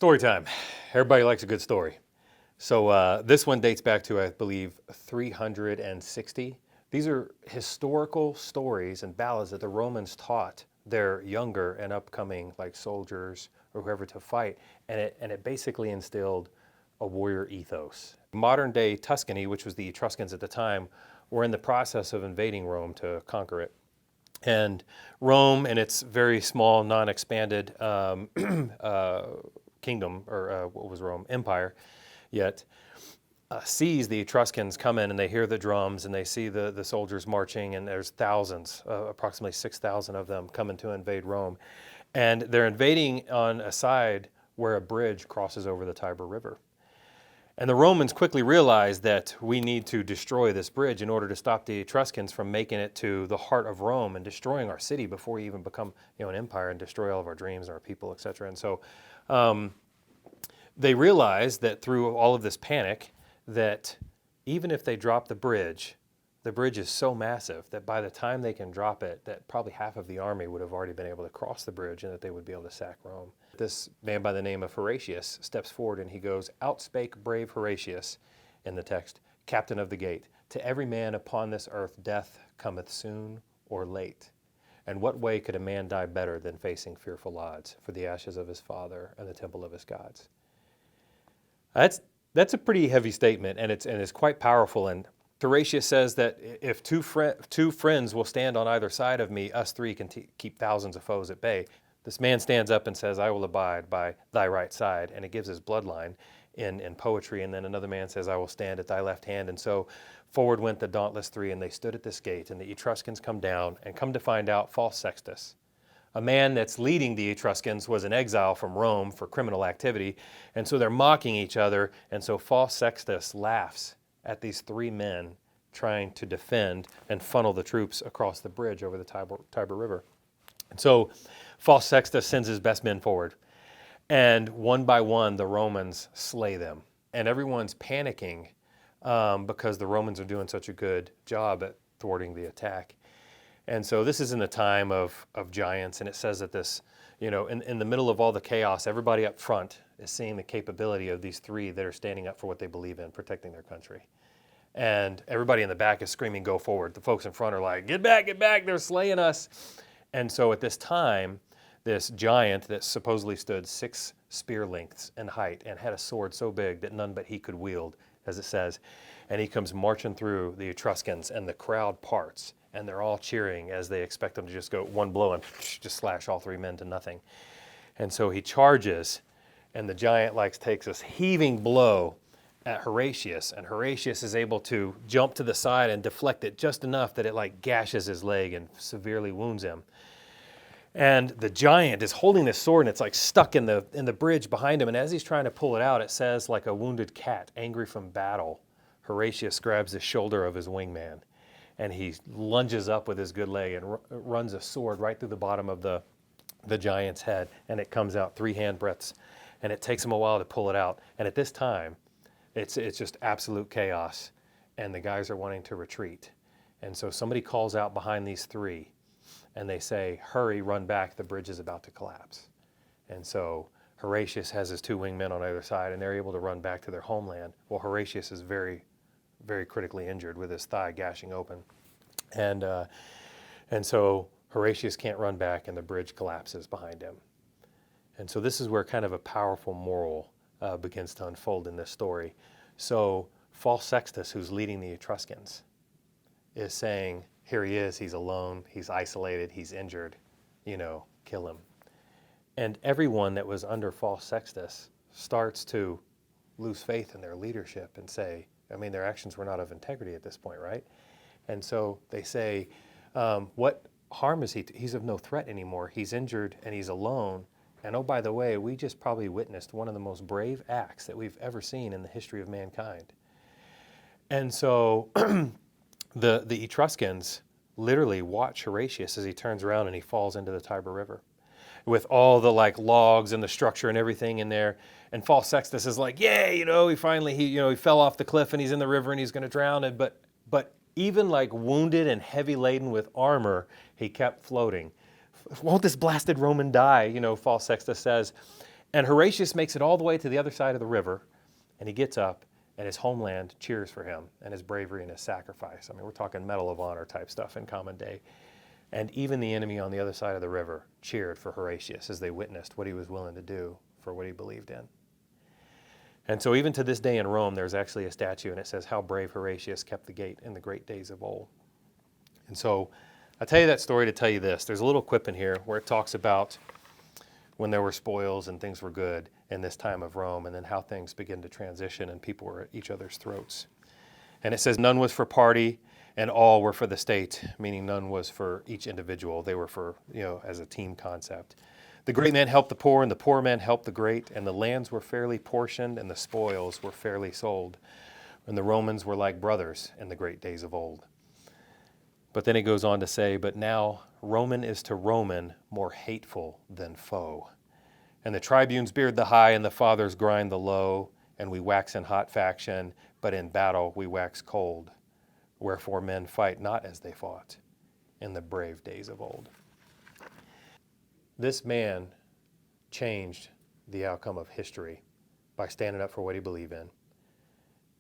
Story time. Everybody likes a good story. So this one dates back to, I believe, 360. These are historical stories and ballads that the Romans taught their younger and upcoming like soldiers or whoever to fight, and it basically instilled a warrior ethos. Modern day Tuscany, which was the Etruscans at the time, were in the process of invading Rome to conquer it. And Rome, in its very small, non-expanded kingdom, or what was Rome? Empire, yet sees the Etruscans come in and they hear the drums and they see the soldiers marching, and there's thousands, approximately 6,000 of them coming to invade Rome. And they're invading on a side where a bridge crosses over the Tiber River. And the Romans quickly realized that we need to destroy this bridge in order to stop the Etruscans from making it to the heart of Rome and destroying our city before we even become, an empire and destroy all of our dreams, our people, etc. And so they realized that through all of this panic, that even if they drop the bridge is so massive that by the time they can drop it, that probably half of the army would have already been able to cross the bridge and that they would be able to sack Rome. This man by the name of Horatius steps forward and he goes, "Outspake brave Horatius," in the text, "captain of the gate, to every man upon this earth death cometh soon or late. And what way could a man die better than facing fearful odds for the ashes of his father and the temple of his gods?" That's a pretty heavy statement, and it's quite powerful. And Horatius says that if two friends will stand on either side of me, us three can keep thousands of foes at bay. This man stands up and says, "I will abide by thy right side," and it gives his bloodline in poetry. And then another man says, "I will stand at thy left hand." And so forward went the dauntless three, and they stood at this gate, and the Etruscans come down, and come to find out, false Sextus, a man that's leading the Etruscans, was in exile from Rome for criminal activity, and so they're mocking each other. And so false Sextus laughs at these three men trying to defend and funnel the troops across the bridge over the Tiber River. And so false Sextus sends his best men forward, and one by one the Romans slay them. And everyone's panicking because the Romans are doing such a good job at thwarting the attack. And so this is in the time of giants, and it says that this, in the middle of all the chaos, everybody up front is seeing the capability of these three that are standing up for what they believe in, protecting their country. And everybody in the back is screaming, "Go forward." The folks in front are like, get back, they're slaying us." And so at this time, this giant that supposedly stood 6 spear lengths in height and had a sword so big that none but he could wield, as it says, and he comes marching through the Etruscans, and the crowd parts, and they're all cheering as they expect them to just go one blow and just slash all three men to nothing. And so he charges, and the giant takes this heaving blow at Horatius, and Horatius is able to jump to the side and deflect it just enough that it gashes his leg and severely wounds him. And the giant is holding this sword, and it's stuck in the bridge behind him. And as he's trying to pull it out, it says, like a wounded cat, angry from battle, Horatius grabs the shoulder of his wingman, and he lunges up with his good leg and runs a sword right through the bottom of the giant's head, and it comes out 3 handbreadths, and it takes him a while to pull it out. And at this time, it's just absolute chaos, and the guys are wanting to retreat. And so somebody calls out behind these three, and they say, "Hurry, run back, the bridge is about to collapse." And so Horatius has his 2 wingmen on either side, and they're able to run back to their homeland. Well, Horatius is very, very critically injured with his thigh gashing open. And so Horatius can't run back, and the bridge collapses behind him. And so this is where kind of a powerful moral begins to unfold in this story. So false Sextus, who's leading the Etruscans, is saying, here he is, he's alone, he's isolated, he's injured, kill him. And everyone that was under false Sextus starts to lose faith in their leadership and say, their actions were not of integrity at this point, right? And so they say, what harm is he? He's of no threat anymore. He's injured and he's alone. And oh, by the way, we just probably witnessed one of the most brave acts that we've ever seen in the history of mankind. And so the Etruscans literally watch Horatius as he turns around and he falls into the Tiber River with all the logs and the structure and everything in there. And false Sextus is like, yay, he finally, he fell off the cliff and he's in the river and he's going to drown. But even wounded and heavy laden with armor, he kept floating. Won't this blasted Roman die? False Sextus says. And Horatius makes it all the way to the other side of the river, and he gets up, and his homeland cheers for him and his bravery and his sacrifice. I mean, we're talking Medal of Honor type stuff in common day. And even the enemy on the other side of the river cheered for Horatius as they witnessed what he was willing to do for what he believed in. And so even to this day in Rome, there's actually a statue, and it says, "How brave Horatius kept the gate in the great days of old." And so I tell you that story to tell you this. There's a little quip in here where it talks about when there were spoils and things were good in this time of Rome, and then how things begin to transition and people were at each other's throats. And it says, "None was for party, and all were for the state," meaning none was for each individual. They were for, as a team concept. "The great man helped the poor, and the poor man helped the great, and the lands were fairly portioned, and the spoils were fairly sold. And the Romans were like brothers in the great days of old." But then it goes on to say, "But now Roman is to Roman more hateful than foe. And the tribunes beard the high, and the fathers grind the low, and we wax in hot faction, but in battle we wax cold. Wherefore men fight not as they fought in the brave days of old." This man changed the outcome of history by standing up for what he believed in.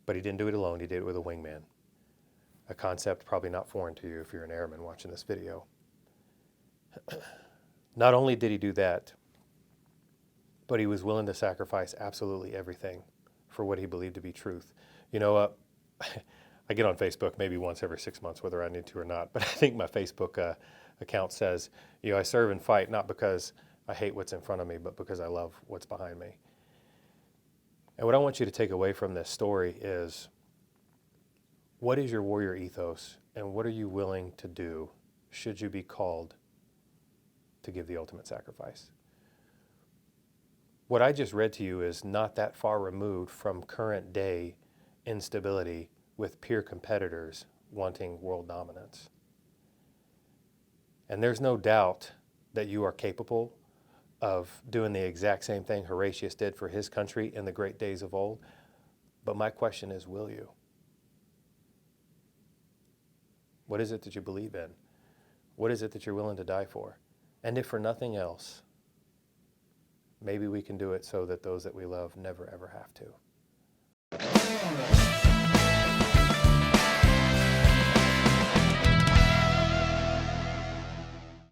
But he didn't do it alone, he did it with a wingman. A concept probably not foreign to you if you're an airman watching this video. Not only did he do that, but he was willing to sacrifice absolutely everything for what he believed to be truth. I get on Facebook maybe once every 6 months, whether I need to or not, but I think my Facebook account says, I serve and fight not because I hate what's in front of me, but because I love what's behind me. And what I want you to take away from this story is, what is your warrior ethos, and what are you willing to do should you be called to give the ultimate sacrifice? What I just read to you is not that far removed from current day instability with peer competitors wanting world dominance. And there's no doubt that you are capable of doing the exact same thing Horatius did for his country in the great days of old. But my question is, will you? What is it that you believe in? What is it that you're willing to die for? And if for nothing else, maybe we can do it so that those that we love never, ever have to.